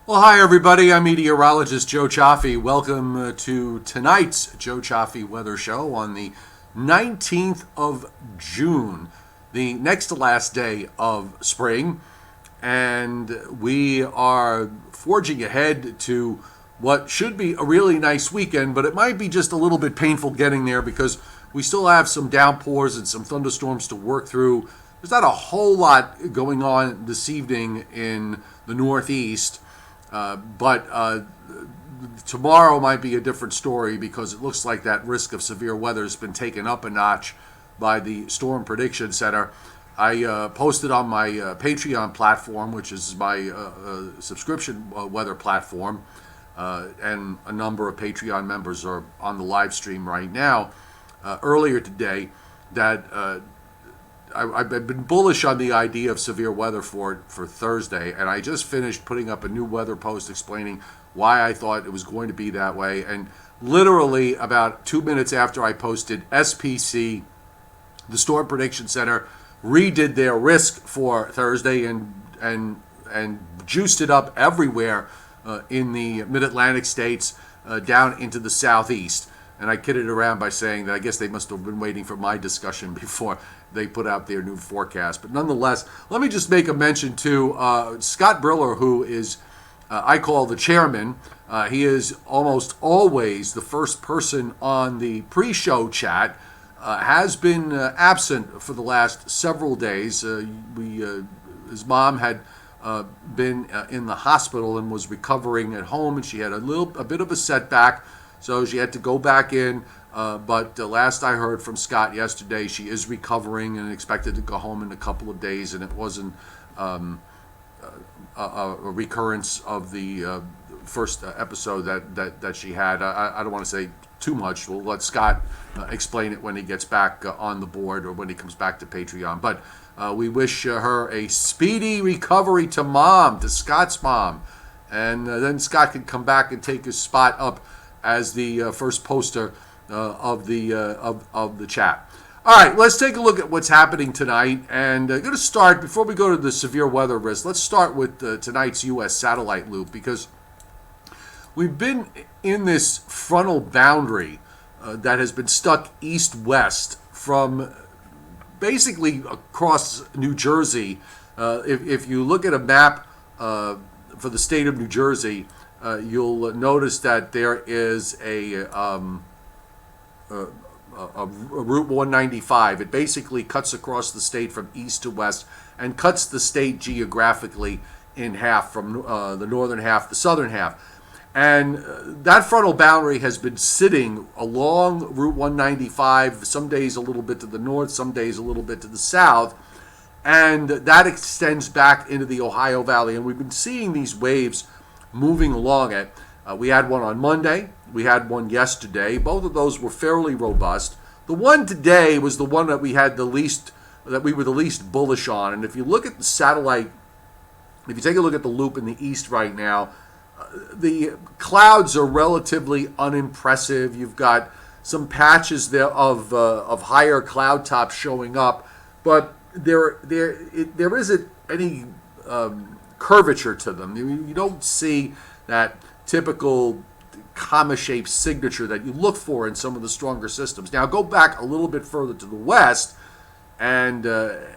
Well, hi, everybody. I'm meteorologist Joe Chaffee. Welcome to tonight's Joe Chaffee Weather Show on the 19th of June, the next to last day of spring. And we are forging ahead to what should be a really nice weekend, but it might be just a little bit painful getting there because we still have some downpours and some thunderstorms to work through. There's not a whole lot going on this evening in the Northeast. But tomorrow might be a different story because it looks like that risk of severe weather has been taken up a notch by the Storm Prediction Center. I posted on my Patreon platform, which is my subscription weather platform, and a number of Patreon members are on the live stream right now, earlier today, that I've been bullish on the idea of severe weather for Thursday, and I just finished putting up a new weather post explaining why I thought it was going to be that way. And literally about 2 minutes after I posted, SPC, the Storm Prediction Center, redid their risk for Thursday and juiced it up everywhere in the Mid Atlantic states down into the southeast. And I kidded around by saying that I guess they must have been waiting for my discussion before they put out their new forecast. But nonetheless, let me just make a mention to Scott Briller, who is, I call the chairman. He is almost always the first person on the pre-show chat, has been absent for the last several days. His mom had been in the hospital and was recovering at home, and she had a bit of a setback. So she had to go back in, but last I heard from Scott yesterday, she is recovering and expected to go home in a couple of days, and it wasn't a recurrence of the first episode that she had. I don't want to say too much. We'll let Scott explain it when he gets back on the board or when he comes back to Patreon. But we wish her a speedy recovery to Scott's mom, and then Scott can come back and take his spot up as the first poster of the chat. All right, let's take a look at what's happening tonight. And going to start, before we go to the severe weather risk, let's start with tonight's U.S. satellite loop, because we've been in this frontal boundary that has been stuck east-west from basically across New Jersey. If you look at a map for the state of New Jersey, you'll notice that there is a Route 195. It basically cuts across the state from east to west and cuts the state geographically in half, from the northern half, the southern half. And that frontal boundary has been sitting along Route 195, some days a little bit to the north, some days a little bit to the south, and that extends back into the Ohio Valley. And we've been seeing these waves moving along it. We had one on Monday. We had one yesterday. Both of those were fairly robust. The one today was the one that we were the least bullish on. And if you look at the satellite, if you take a look at the loop in the east right now, the clouds are relatively unimpressive. You've got some patches there of higher cloud tops showing up, but there isn't any curvature to them. You don't see that typical comma-shaped signature that you look for in some of the stronger systems. Now go back a little bit further to the west and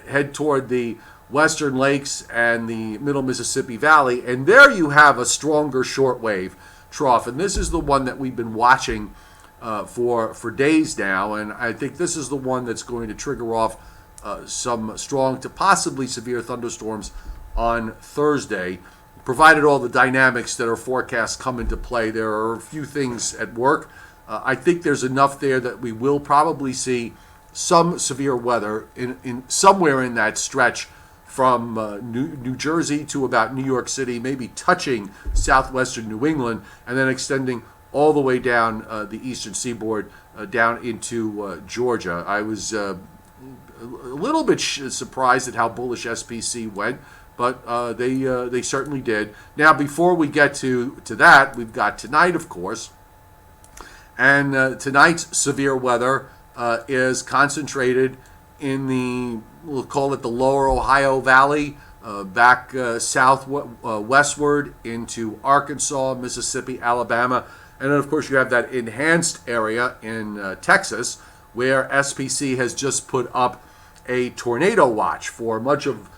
head toward the western lakes and the middle Mississippi Valley, and there you have a stronger shortwave trough. And this is the one that we've been watching for days now, and I think this is the one that's going to trigger off some strong to possibly severe thunderstorms on Thursday, provided all the dynamics that are forecast come into play. There are a few things at work. I think there's enough there that we will probably see some severe weather in somewhere in that stretch from New Jersey to about New York City, maybe touching southwestern New England, and then extending all the way down the eastern seaboard down into Georgia. I was a little bit surprised at how bullish SPC went, but they certainly did. Now, before we get to that, we've got tonight, of course, and tonight's severe weather is concentrated in the, we'll call it the lower Ohio Valley, back westward into Arkansas, Mississippi, Alabama. And then, of course, you have that enhanced area in Texas, where SPC has just put up a tornado watch for much of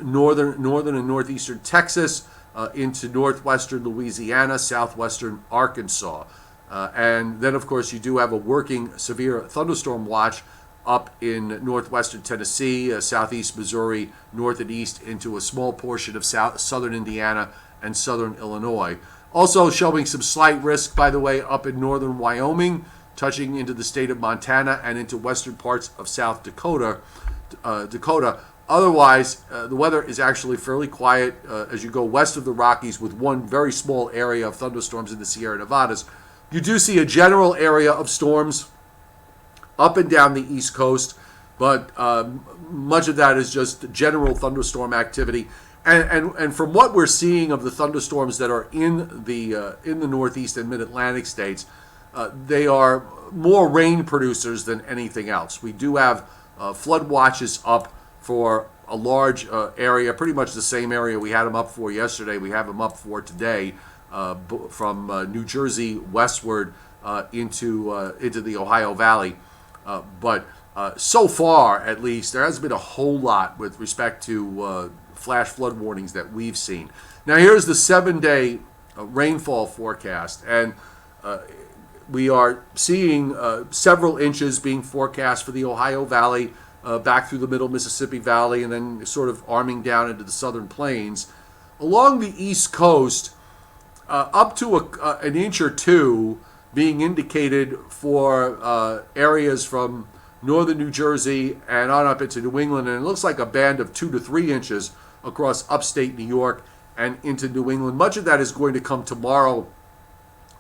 northern and northeastern Texas, into northwestern Louisiana, southwestern Arkansas. And then, of course, you do have a working severe thunderstorm watch up in northwestern Tennessee, southeast Missouri, north and east into a small portion of southern Indiana and southern Illinois. Also showing some slight risk, by the way, up in northern Wyoming, touching into the state of Montana and into western parts of South Dakota. Otherwise, the weather is actually fairly quiet as you go west of the Rockies, with one very small area of thunderstorms in the Sierra Nevadas. You do see a general area of storms up and down the East Coast, but much of that is just general thunderstorm activity. And from what we're seeing of the thunderstorms that are in the Northeast and Mid Atlantic states, they are more rain producers than anything else. We do have flood watches up for a large area, pretty much the same area we had them up for yesterday. We have them up for today, from New Jersey westward into the Ohio Valley. But so far, at least, there hasn't been a whole lot with respect to flash flood warnings that we've seen. Now, here's the 7-day rainfall forecast, and we are seeing several inches being forecast for the Ohio Valley, back through the middle Mississippi Valley, and then sort of arming down into the southern plains. Along the East Coast, up to an inch or two being indicated for areas from northern New Jersey and on up into New England, and it looks like a band of 2 to 3 inches across upstate New York and into New England. Much of that is going to come tomorrow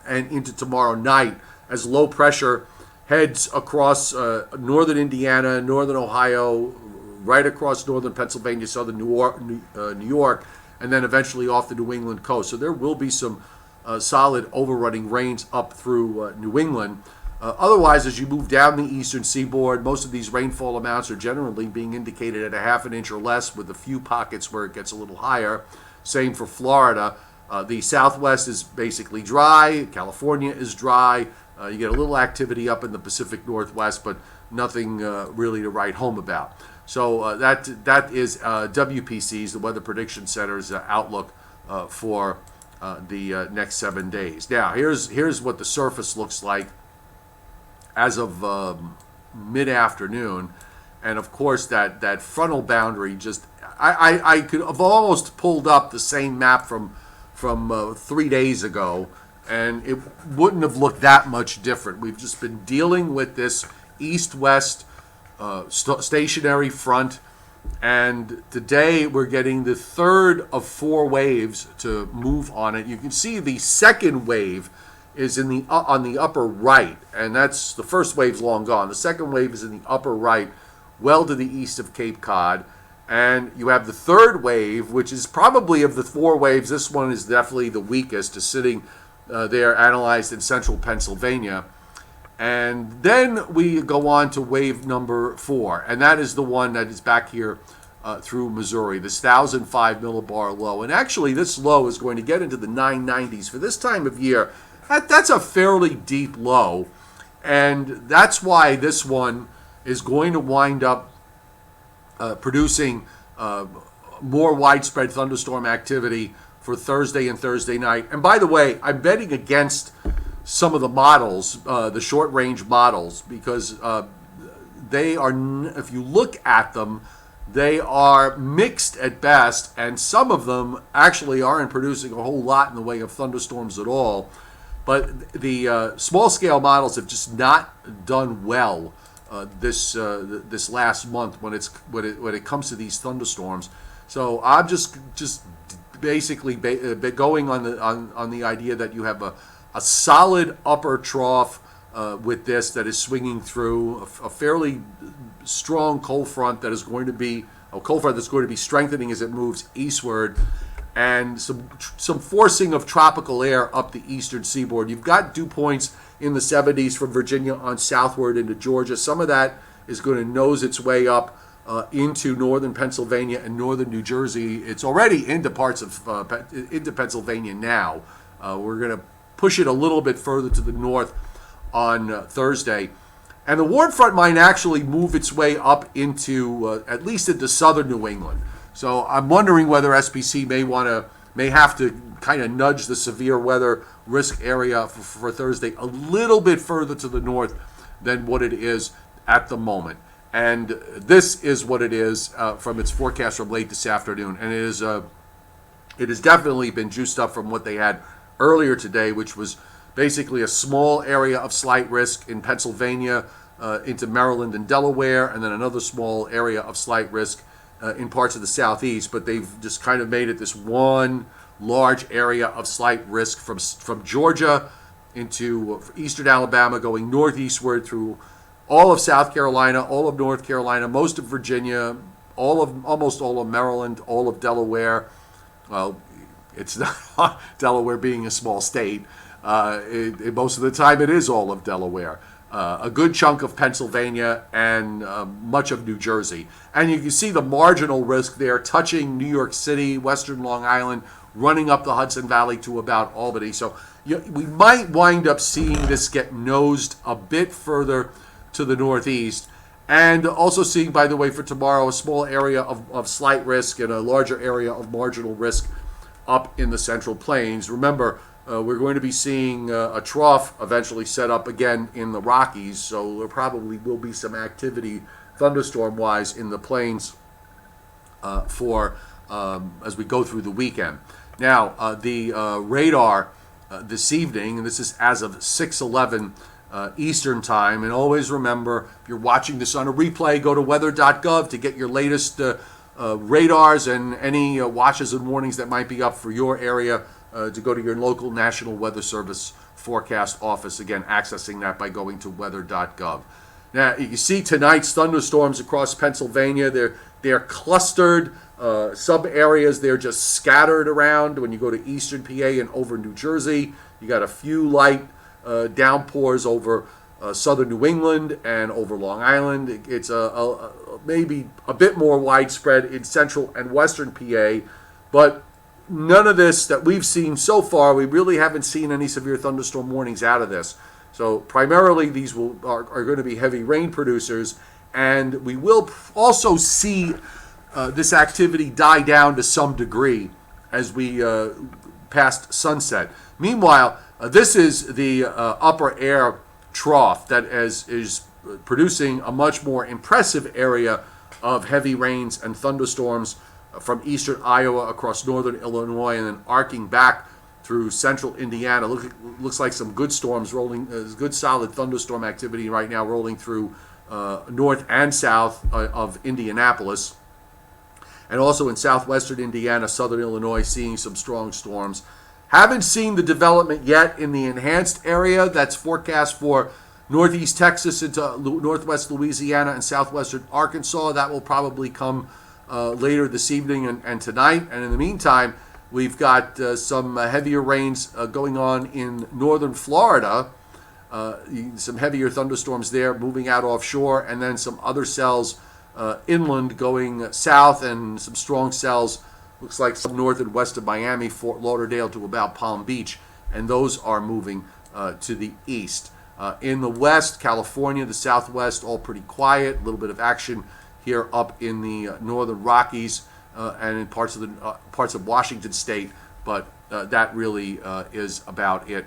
and into tomorrow night as low pressure heads across northern Indiana, northern Ohio, right across northern Pennsylvania, southern New York, and then eventually off the New England coast. So there will be some solid overrunning rains up through New England. Otherwise, as you move down the eastern seaboard, most of these rainfall amounts are generally being indicated at a half an inch or less, with a few pockets where it gets a little higher. Same for Florida. The Southwest is basically dry. California is dry. You get a little activity up in the Pacific Northwest, but nothing really to write home about. So that is WPC's, the Weather Prediction Center's outlook for the next 7 days. Now, here's what the surface looks like as of mid-afternoon, and of course that frontal boundary just I could have almost pulled up the same map from 3 days ago, and it wouldn't have looked that much different. We've just been dealing with this east-west stationary front, and today we're getting the third of 4 waves to move on it. You can see the second wave is in on the upper right, and that's the first wave's long gone. The second wave is in the upper right, well to the east of Cape Cod. And you have the third wave, which is probably of the 4 waves, this one is definitely the weakest, is sitting there analyzed in central Pennsylvania. And then we go on to wave number 4, and that is the one that is back here through Missouri, this 1,005 millibar low. And actually, this low is going to get into the 990s. For this time of year, that's a fairly deep low, and that's why this one is going to wind up producing more widespread thunderstorm activity for Thursday and Thursday night. And by the way, I'm betting against some of the models, the short-range models, because they are, if you look at them, they are mixed at best, and some of them actually aren't producing a whole lot in the way of thunderstorms at all. But the small-scale models have just not done well this last month when it comes to these thunderstorms. So I'm just basically going on the idea that you have a solid upper trough with this that is swinging through a fairly strong cold front that is going to be a cold front that's going to be strengthening as it moves eastward, and some forcing of tropical air up the eastern seaboard. You've got dew points in the 70s from Virginia on southward into Georgia. Some of that is going to nose its way up into northern Pennsylvania and northern New Jersey. It's already into parts of into Pennsylvania now. We're going to push it a little bit further to the north on Thursday. And the warm front might actually move its way up into, at least into southern New England. So I'm wondering whether SPC may have to kind of nudge the severe weather risk area for Thursday a little bit further to the north than what it is at the moment. And this is what it is from its forecast from late this afternoon. And it has definitely been juiced up from what they had earlier today, which was basically a small area of slight risk in Pennsylvania into Maryland and Delaware, and then another small area of slight risk in parts of the southeast. But they've just kind of made it this one large area of slight risk from Georgia into eastern Alabama, going northeastward through all of South Carolina, all of North Carolina, most of Virginia, almost all of Maryland, all of Delaware. Well, it's not Delaware being a small state. Most of the time it is all of Delaware. A good chunk of Pennsylvania and much of New Jersey. And you can see the marginal risk there touching New York City, western Long Island, running up the Hudson Valley to about Albany. So we might wind up seeing this get nosed a bit further to the northeast. And also seeing, by the way, for tomorrow, a small area of slight risk and a larger area of marginal risk up in the Central Plains. Remember, we're going to be seeing a trough eventually set up again in the Rockies, so there probably will be some activity thunderstorm-wise in the plains as we go through the weekend. Now, the radar this evening, and this is as of 6:11 Eastern Time, and always remember, if you're watching this on a replay, go to weather.gov to get your latest radars and any watches and warnings that might be up for your area. To go to your local National Weather Service forecast office. Again, accessing that by going to weather.gov. Now, you see tonight's thunderstorms across Pennsylvania. They're clustered sub-areas. They're just scattered around. When you go to eastern PA and over New Jersey, you got a few light downpours over southern New England and over Long Island. It's maybe a bit more widespread in central and western PA, but none of this that we've seen so far, we really haven't seen any severe thunderstorm warnings out of this. So primarily these are going to be heavy rain producers, and we will also see this activity die down to some degree as we past sunset. Meanwhile, this is the upper air trough that is producing a much more impressive area of heavy rains and thunderstorms from eastern Iowa across northern Illinois and then arcing back through central Indiana. Looks like some good storms rolling, good solid thunderstorm activity right now rolling through north and south of Indianapolis. And also in southwestern Indiana, southern Illinois, seeing some strong storms. Haven't seen the development yet in the enhanced area that's forecast for northeast Texas into northwest Louisiana and southwestern Arkansas. That will probably come later this evening and tonight. And in the meantime, we've got some heavier rains going on in northern Florida, some heavier thunderstorms there moving out offshore, and then some other cells inland going south, and some strong cells, looks like some north and west of Miami, Fort Lauderdale to about Palm Beach, and those are moving to the east. In the west, California, the southwest, all pretty quiet, a little bit of action here up in the northern Rockies and in parts of Washington State, but that really is about it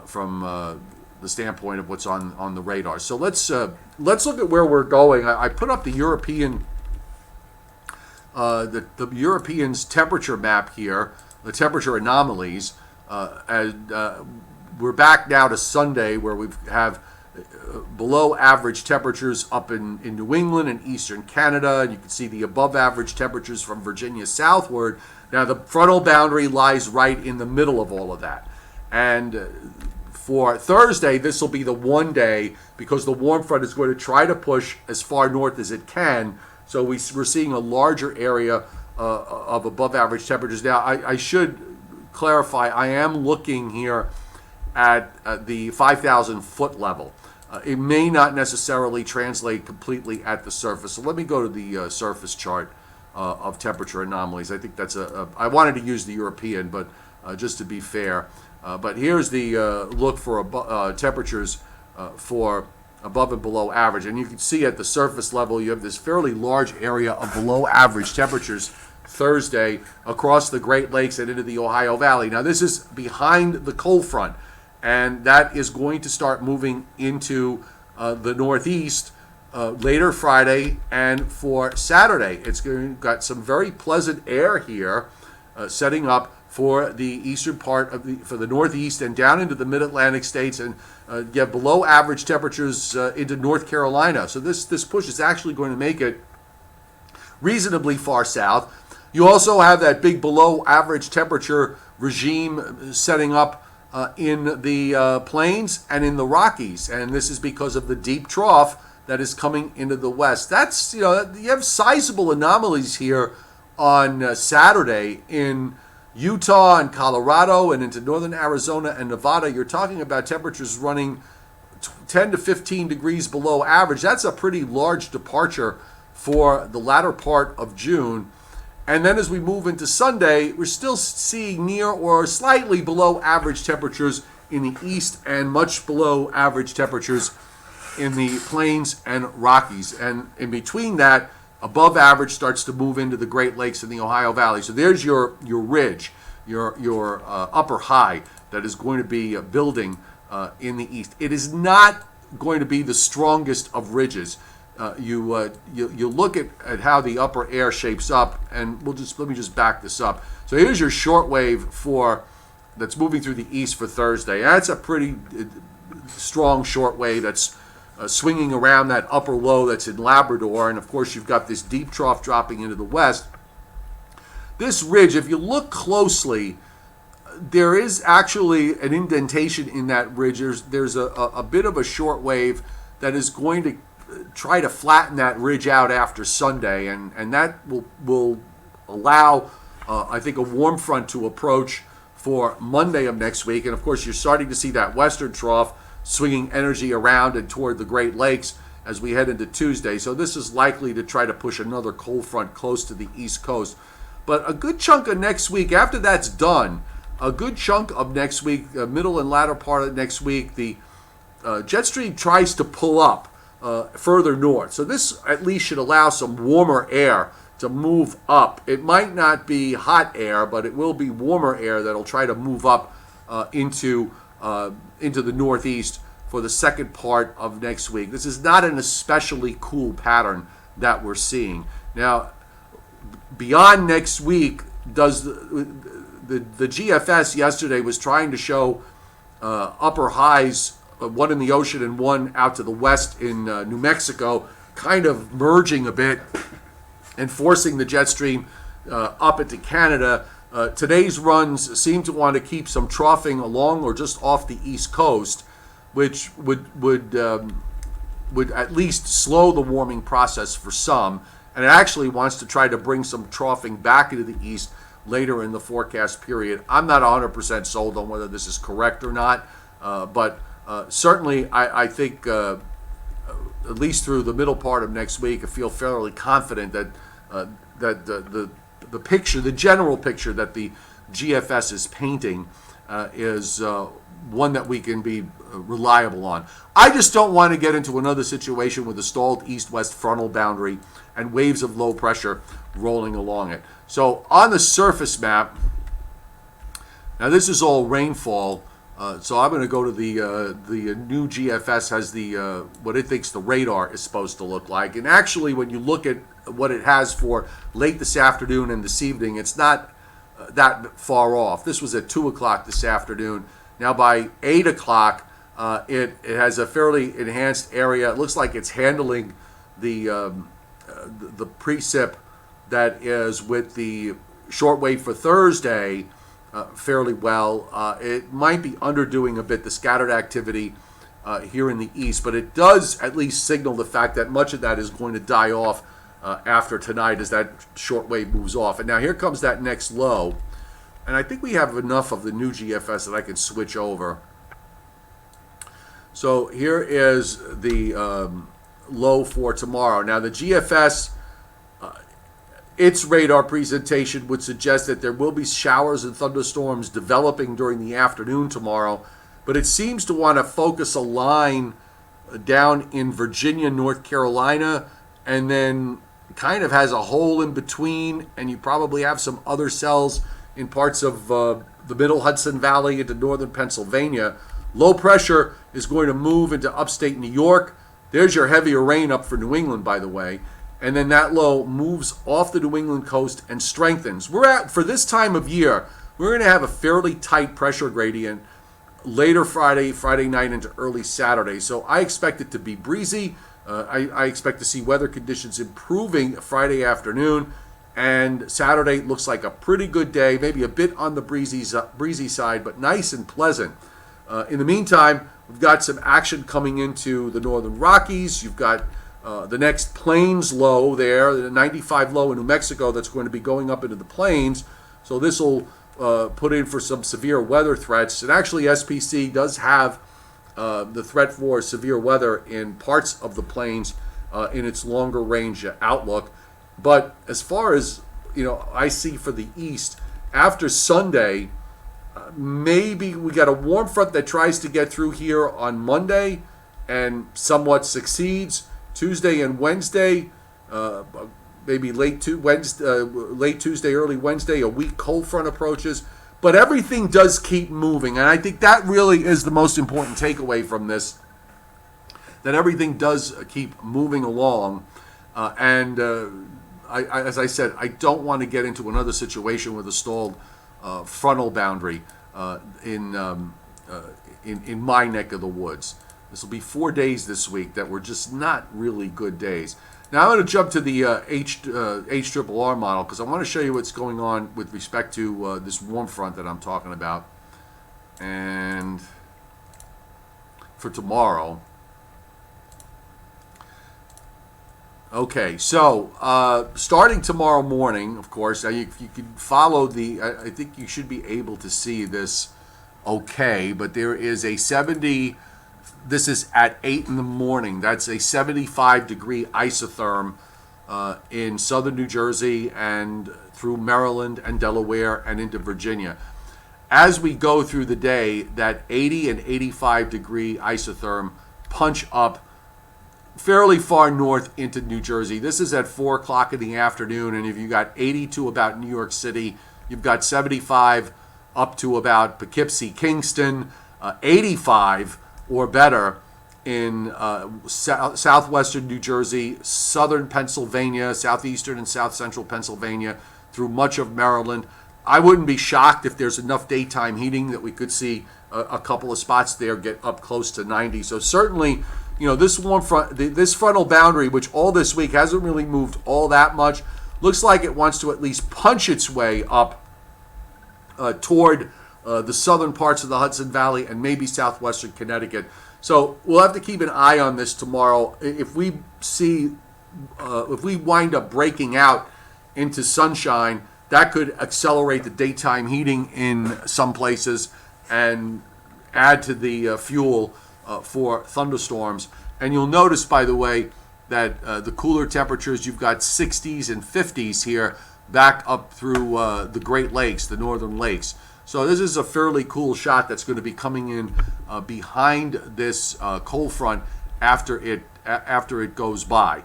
from the standpoint of what's on the radar. So let's look at where we're going. I put up the European the Europeans temperature map here, the temperature anomalies, and we're back now to Sunday, where we have below average temperatures up in New England and eastern Canada, and you can see the above average temperatures from Virginia southward. Now the frontal boundary lies right in the middle of all of that. And for Thursday, this will be the one day, because the warm front is going to try to push as far north as it can. So we're seeing a larger area of above average temperatures. Now I should clarify, I am looking here at the 5,000 foot level. it may not necessarily translate completely at the surface. So let me go to the surface chart of temperature anomalies. I think that's I wanted to use the European, but just to be fair. But here's the look for temperatures for above and below average. And you can see at the surface level, you have this fairly large area of below average temperatures Thursday across the Great Lakes and into the Ohio Valley. Now, this is behind the cold front, and that is going to start moving into the Northeast later Friday and for Saturday. It's got some very pleasant air here setting up for the eastern part of for the Northeast and down into the Mid Atlantic states, and you have below average temperatures into North Carolina. So this push is actually going to make it reasonably far south. You also have that big below average temperature regime setting up in the plains and in the Rockies, and this is because of the deep trough that is coming into the west. That's, you have sizable anomalies here on Saturday in Utah and Colorado and into northern Arizona and Nevada. You're talking about temperatures running 10 to 15 degrees below average. That's a pretty large departure for the latter part of June. And then as we move into Sunday, we're still seeing near or slightly below average temperatures in the east and much below average temperatures in the plains and Rockies. And in between that, above average starts to move into the Great Lakes and the Ohio Valley. So there's your ridge, your upper high that is going to be building in the east. It is not going to be the strongest of ridges. You look at how the upper air shapes up, and let me just back this up. So here's your short wave that's moving through the east for Thursday. That's a pretty strong short wave that's swinging around that upper low that's in Labrador, and of course you've got this deep trough dropping into the west. This ridge, if you look closely, there is actually an indentation in that ridge. There's a bit of a short wave that is going to try to flatten that ridge out after Sunday, and that will allow, I think, a warm front to approach for Monday of next week. And of course, you're starting to see that western trough swinging energy around and toward the Great Lakes as we head into Tuesday. So this is likely to try to push another cold front close to the East Coast. But a good chunk of next week, after that's done, a good chunk of next week, middle and latter part of next week, the jet stream tries to pull up further north. So this at least should allow some warmer air to move up. It might not be hot air, but it will be warmer air that'll try to move up into the Northeast for the second part of next week. This is not an especially cool pattern that we're seeing. Now, beyond next week, the GFS yesterday was trying to show upper highs, one in the ocean and one out to the west in New Mexico, kind of merging a bit and forcing the jet stream up into Canada. Today's runs seem to want to keep some troughing along or just off the East Coast, which would at least slow the warming process for some. And it actually wants to try to bring some troughing back into the east later in the forecast period. I'm not 100% sold on whether this is correct or not, but certainly I think at least through the middle part of next week, I feel fairly confident that the picture, the general picture that the GFS is painting is one that we can be reliable on. I just don't want to get into another situation with a stalled east-west frontal boundary and waves of low pressure rolling along it. So on the surface map, now this is all rainfall. So I'm going to go to the new GFS has the what it thinks the radar is supposed to look like. And actually, when you look at what it has for late this afternoon and this evening, it's not that far off. This was at 2 o'clock this afternoon. Now by 8 o'clock, it has a fairly enhanced area. It looks like it's handling the precip that is with the shortwave for Thursday fairly well. It might be underdoing a bit the scattered activity here in the east, but it does at least signal the fact that much of that is going to die off after tonight as that shortwave moves off. And now here comes that next low, and I think we have enough of the new GFS that I can switch over. So here is the low for tomorrow. Now the GFS, its radar presentation would suggest that there will be showers and thunderstorms developing during the afternoon tomorrow, but it seems to want to focus a line down in Virginia, North Carolina, and then kind of has a hole in between, and you probably have some other cells in parts of the middle Hudson Valley into northern Pennsylvania. Low pressure is going to move into upstate New York. There's your heavier rain up for New England, by the way. And then that low moves off the New England coast and strengthens. For this time of year, we're going to have a fairly tight pressure gradient later Friday night into early Saturday. So I expect it to be breezy. I expect to see weather conditions improving Friday afternoon. And Saturday looks like a pretty good day, maybe a bit on the breezy side, but nice and pleasant. In the meantime, we've got some action coming into the northern Rockies. You've got the next plains low there, the 95 low in New Mexico that's going to be going up into the plains. So this will put in for some severe weather threats. And actually SPC does have the threat for severe weather in parts of the plains in its longer range outlook. But as far as I see for the east, after Sunday, maybe we got a warm front that tries to get through here on Monday and somewhat succeeds. Tuesday and Wednesday, maybe late Tuesday, early Wednesday, a weak cold front approaches. But everything does keep moving, and I think that really is the most important takeaway from this, that everything does keep moving along. As I said, I don't want to get into another situation with a stalled frontal boundary in my neck of the woods. This will be 4 days this week that were just not really good days. Now I'm going to jump to the HRRR model because I want to show you what's going on with respect to this warm front that I'm talking about. And for tomorrow. Okay, so starting tomorrow morning, of course, you can follow I think you should be able to see this okay, but there is a 70, this is at 8 in the morning, that's a 75-degree isotherm in southern New Jersey and through Maryland and Delaware and into Virginia. As we go through the day, that 80 and 85-degree isotherm punch up fairly far north into New Jersey. This is at 4 o'clock in the afternoon, and if you got 80 to about New York City, you've got 75 up to about Poughkeepsie, Kingston, 85 or better in southwestern New Jersey, southern Pennsylvania, southeastern and south central Pennsylvania, through much of Maryland. I wouldn't be shocked if there's enough daytime heating that we could see a couple of spots there get up close to 90. So certainly, this warm front, this frontal boundary, which all this week hasn't really moved all that much, looks like it wants to at least punch its way up toward the southern parts of the Hudson Valley and maybe southwestern Connecticut. So we'll have to keep an eye on this tomorrow. If we wind up breaking out into sunshine, that could accelerate the daytime heating in some places and add to the fuel for thunderstorms. And you'll notice, by the way, that the cooler temperatures, you've got 60s and 50s here back up through the Great Lakes, the northern lakes. So this is a fairly cool shot that's going to be coming in behind this cold front after it goes by.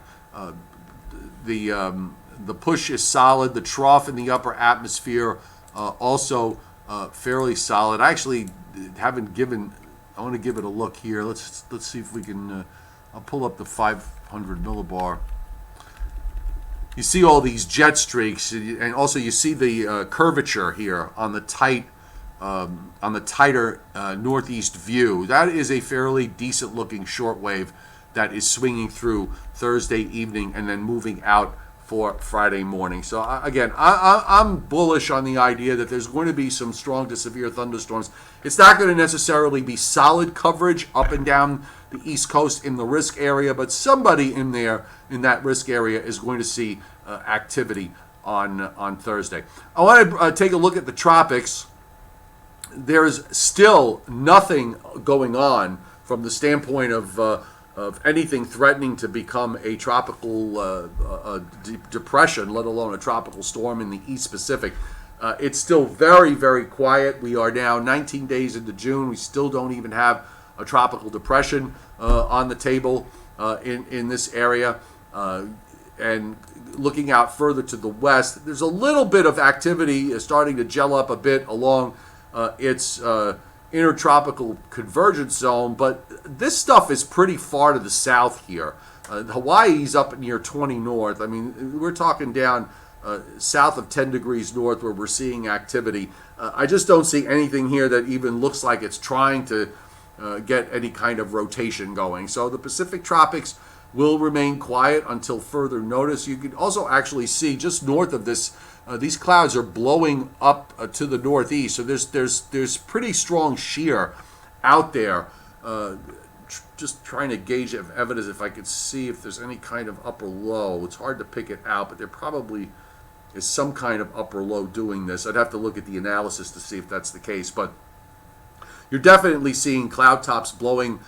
The push is solid. The trough in the upper atmosphere also fairly solid. I actually haven't given. I want to give it a look here. Let's see if we can. I'll pull up the 500 millibar. You see all these jet streaks, and also you see the curvature here on the tighter northeast view. That is a fairly decent looking shortwave that is swinging through Thursday evening and then moving out for Friday morning. So again, I'm bullish on the idea that there's going to be some strong to severe thunderstorms. It's not going to necessarily be solid coverage up and down the East Coast in the risk area, but somebody in that risk area is going to see activity on Thursday. I want to take a look at the tropics. There's still nothing going on from the standpoint of anything threatening to become a tropical depression, let alone a tropical storm in the East Pacific. It's still very, very quiet. We are now 19 days into June. We still don't even have a tropical depression on the table in this area. And looking out further to the west, there's a little bit of activity starting to gel up a bit along its intertropical convergence zone, but this stuff is pretty far to the south here. Hawaii's up near 20 north. I mean, we're talking down south of 10 degrees north where we're seeing activity. I just don't see anything here that even looks like it's trying to get any kind of rotation going. So the Pacific tropics will remain quiet until further notice. You can also actually see just north of this, these clouds are blowing up to the northeast. So there's pretty strong shear out there. Just trying to gauge evidence if I could see if there's any kind of upper low. It's hard to pick it out, but there probably is some kind of upper low doing this. I'd have to look at the analysis to see if that's the case, but you're definitely seeing cloud tops blowing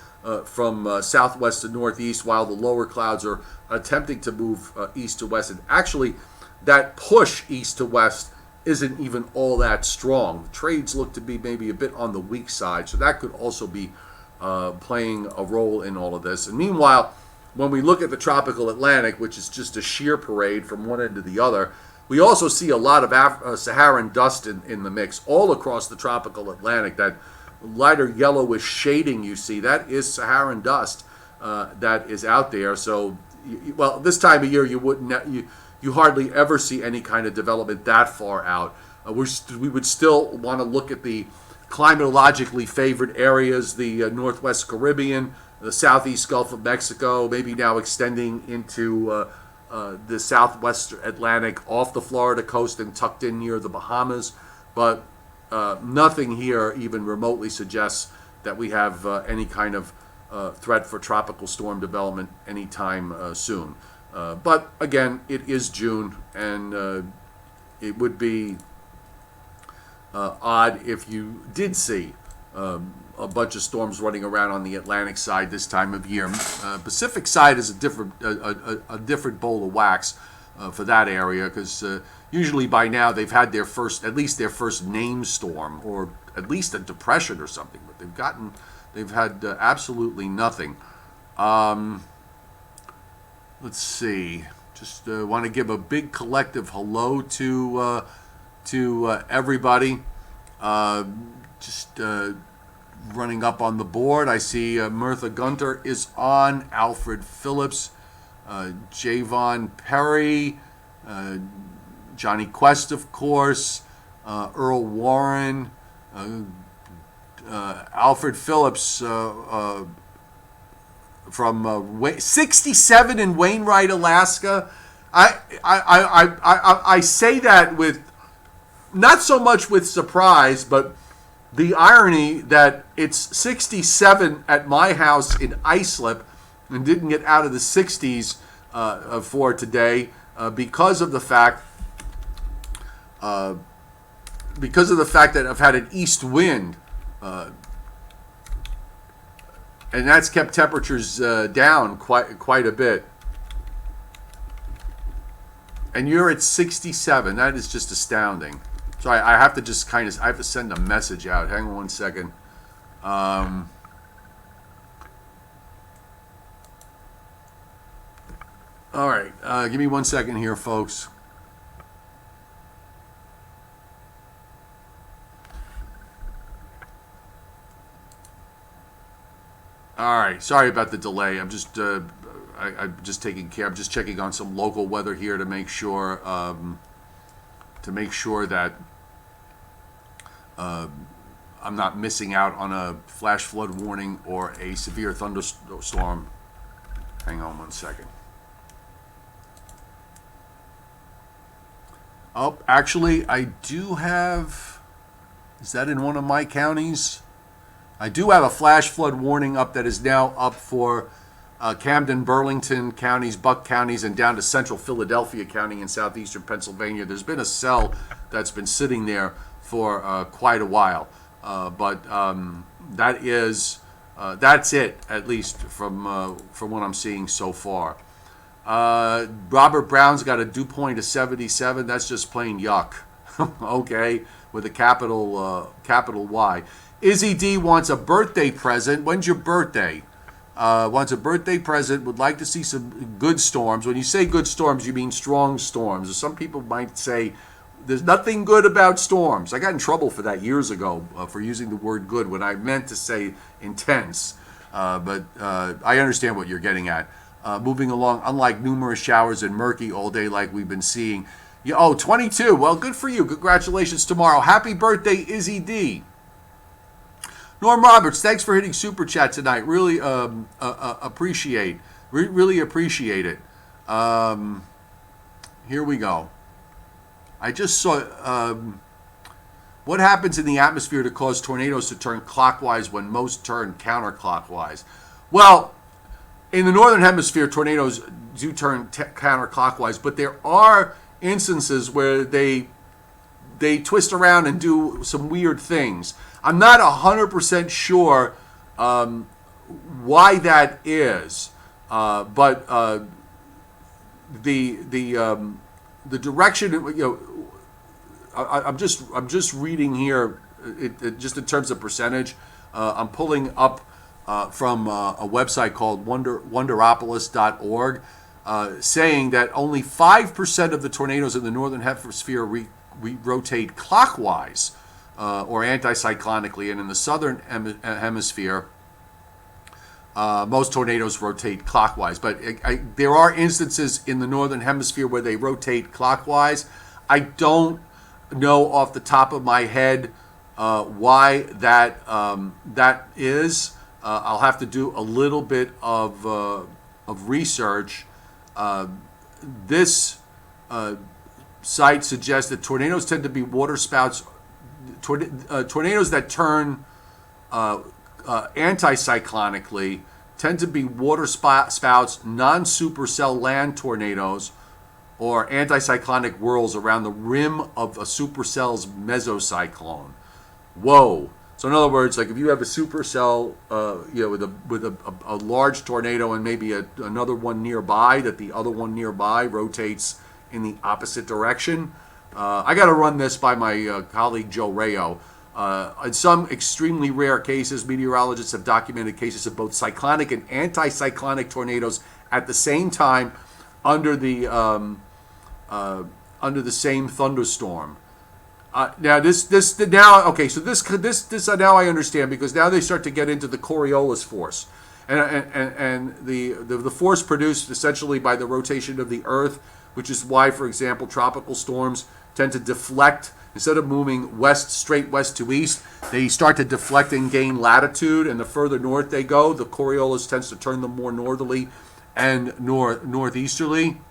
from southwest to northeast while the lower clouds are attempting to move east to west. And actually, that push east to west isn't even all that strong. The trades look to be maybe a bit on the weak side, so that could also be playing a role in all of this. And meanwhile, when we look at the tropical Atlantic, which is just a sheer parade from one end to the other, we also see a lot of Saharan dust in the mix all across the tropical Atlantic. That lighter yellowish shading you see, that is Saharan dust that is out there. So, well, this time of year you wouldn't, you hardly ever see any kind of development that far out. We would still want to look at the climatologically favored areas, the Northwest Caribbean, the Southeast Gulf of Mexico, maybe now extending into the Southwest Atlantic off the Florida coast and tucked in near the Bahamas. But nothing here even remotely suggests that we have any kind of threat for tropical storm development anytime soon. But again, it is June, and it would be odd if you did see a bunch of storms running around on the Atlantic side this time of year. Pacific side is a different bowl of wax for that area, because usually by now they've had at least their first named storm, or at least a depression or something. But they've had absolutely nothing. Let's see. Just want to give a big collective hello to everybody. Just running up on the board, I see Mirtha Gunter is on, Alfred Phillips, Javon Perry, Johnny Quest, of course, Earl Warren, Alfred Phillips from 67 in Wainwright, Alaska. I say that with not so much with surprise, but the irony that it's 67 at my house in Islip and didn't get out of the 60s for today because of the fact that I've had an east wind, and that's kept temperatures down quite a bit. And you're at 67. That is just astounding. Sorry, I have to just I have to send a message out. Hang on one second. All right, give me 1 second here, folks. All right, sorry about the delay. I'm just I'm just taking care. I'm just checking on some local weather here to make sure that I'm not missing out on a flash flood warning or a severe thunderstorm. Hang on 1 second. Oh, actually, I do have. Is that in one of my counties? I do have a flash flood warning up that is now up for Camden, Burlington counties, Buck counties, and down to central Philadelphia County in southeastern Pennsylvania. There's been a cell that's been sitting there for quite a while. But that is That's it, at least from what I'm seeing so far. Robert Brown's got a dew point of 77. That's just plain yuck. Okay, with a capital Y. Izzy D wants a birthday present. When's your birthday? Wants a birthday present. Would like to see some good storms. When you say good storms, you mean strong storms. Some people might say there's nothing good about storms. I got in trouble for that years ago for using the word good when I meant to say intense. But I understand what you're getting at. Moving along, unlike numerous showers and murky all day like we've been seeing. 22. Well, good for you. Congratulations tomorrow. Happy birthday, Izzy D. Norm Roberts, thanks for hitting Super Chat tonight. Really appreciate it. Here we go. I just saw what happens in the atmosphere to cause tornadoes to turn clockwise when most turn counterclockwise. Well, in the northern hemisphere, tornadoes do turn counterclockwise, but there are instances where they twist around and do some weird things. I'm not 100% sure why that is, but the direction, I'm just reading here, just in terms of percentage. I'm pulling up from a website called wonderopolis.org, saying that only 5% of the tornadoes in the northern hemisphere rotate clockwise or anticyclonically, and in the southern hemisphere, most tornadoes rotate clockwise. But there are instances in the northern hemisphere where they rotate clockwise. I don't know off the top of my head why that is. I'll have to do a little bit of research. This site suggests that tornadoes tend to be water spouts. Tornadoes that turn anticyclonically tend to be water spouts, non-supercell land tornadoes, or anticyclonic whirls around the rim of a supercell's mesocyclone. Whoa! So in other words, like if you have a supercell, with a large tornado and maybe another one nearby, that the other one nearby rotates in the opposite direction. I got to run this by my colleague Joe Rayo. In some extremely rare cases, meteorologists have documented cases of both cyclonic and anticyclonic tornadoes at the same time under the same thunderstorm. Now now I understand, because now they start to get into the Coriolis force, and the force produced essentially by the rotation of the Earth, which is why, for example, tropical storms tend to deflect. Instead of moving straight west to east, they start to deflect and gain latitude, and the further north they go, the Coriolis tends to turn them more northerly and northeasterly.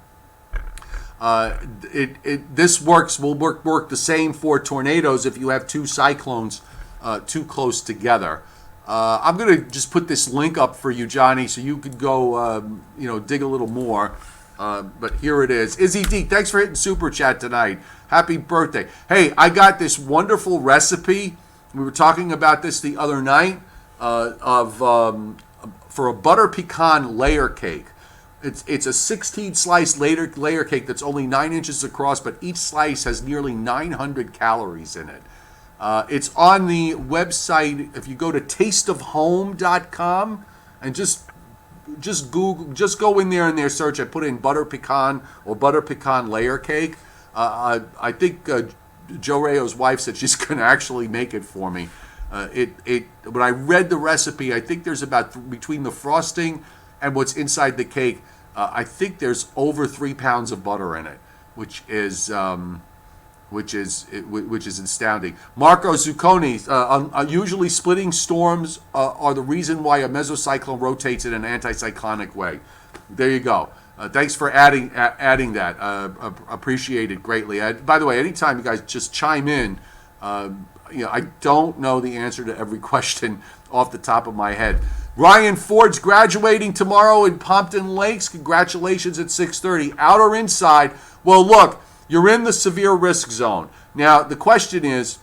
This will work the same for tornadoes if you have two cyclones too close together. I'm going to just put this link up for you, Johnny, so you could go dig a little more. But here it is. Izzy D, thanks for hitting Super Chat tonight. Happy birthday. Hey, I got this wonderful recipe. We were talking about this the other night for a butter pecan layer cake. It's a 16-slice layer cake that's only 9 inches across, but each slice has nearly 900 calories in it. It's on the website. If you go to tasteofhome.com and just go in there and search. I put in butter pecan or butter pecan layer cake. I think Joe Rayo's wife said she's going to actually make it for me. When I read the recipe, I think there's about between the frosting and what's inside the cake, I think there's over 3 pounds of butter in it, which is astounding. Marco Zucconi, usually splitting storms are the reason why a mesocyclone rotates in an anticyclonic way. There you go. Thanks for adding that. Appreciate it greatly. By the way, anytime you guys just chime in, I don't know the answer to every question off the top of my head. Ryan Ford's graduating tomorrow in Pompton Lakes. Congratulations at 6:30. Out or inside? Well, look, you're in the severe risk zone. Now, the question is,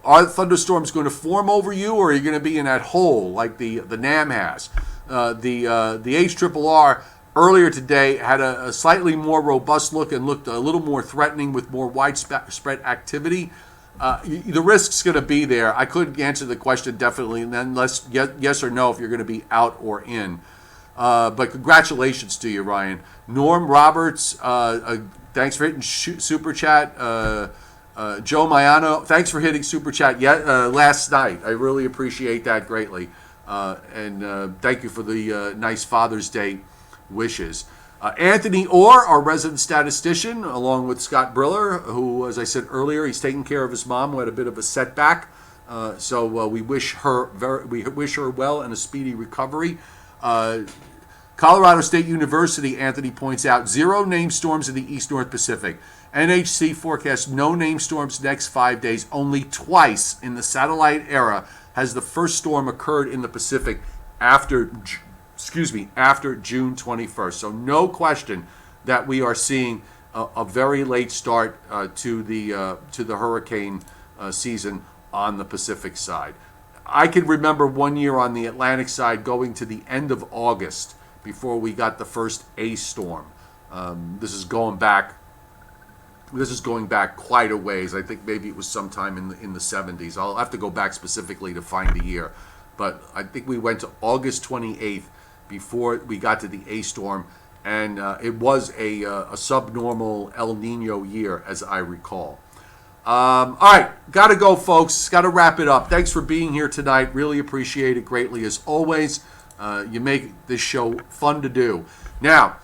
Are thunderstorms going to form over you, or are you going to be in that hole like the NAM has? The HRRR earlier today had a slightly more robust look and looked a little more threatening with more widespread activity. The risk's going to be there. I couldn't answer the question definitely, unless yes or no if you're going to be out or in. But congratulations to you, Ryan. Norm Roberts, thanks for hitting Super Chat. Joe Mayano, thanks for hitting Super Chat last night. I really appreciate that greatly. And thank you for the nice Father's Day wishes. Anthony Orr, our resident statistician, along with Scott Briller, who, as I said earlier, he's taking care of his mom who had a bit of a setback. So we wish her well and a speedy recovery. Colorado State University, Anthony points out, 0 named storms in the East North Pacific. NHC forecasts no named storms next 5 days. Only twice in the satellite era has the first storm occurred in the Pacific after June 21st. So no question that we are seeing a very late start to the hurricane season on the Pacific side. I can remember one year on the Atlantic side going to the end of August before we got the first A storm. This is going back quite a ways. I think maybe it was sometime in the 70s. I'll have to go back specifically to find the year. But I think we went to August 28th before we got to the A storm, and it was a subnormal El Nino year, as I recall. All right, got to go, folks. Got to wrap it up. Thanks for being here tonight. Really appreciate it greatly, as always. You make this show fun to do. Now,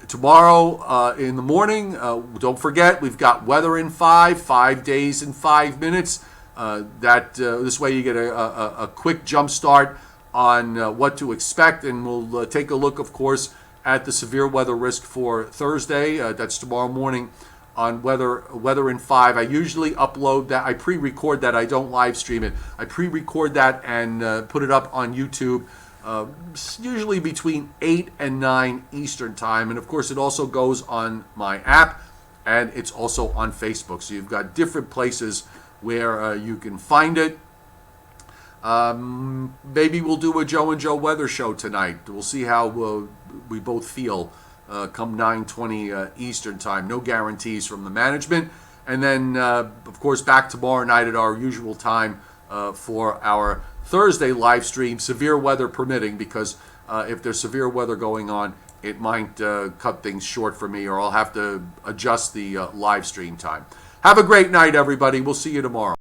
tomorrow in the morning, don't forget, we've got weather in 5 days in 5 minutes. This way you get a quick jump start on what to expect, and we'll take a look, of course, at the severe weather risk for Thursday. That's tomorrow morning on weather in 5. I usually upload that. I pre-record that. I don't live stream it. I pre-record that and put it up on YouTube. Usually between 8 and 9 Eastern time. And of course, it also goes on my app, and it's also on Facebook. So you've got different places where you can find it. Maybe we'll do a Joe and Joe weather show tonight. We'll see how we both feel come 9:20 Eastern time. No guarantees from the management. And then, of course, back tomorrow night at our usual time for our Thursday live stream, severe weather permitting, because if there's severe weather going on, it might cut things short for me, or I'll have to adjust the live stream time. Have a great night, everybody. We'll see you tomorrow.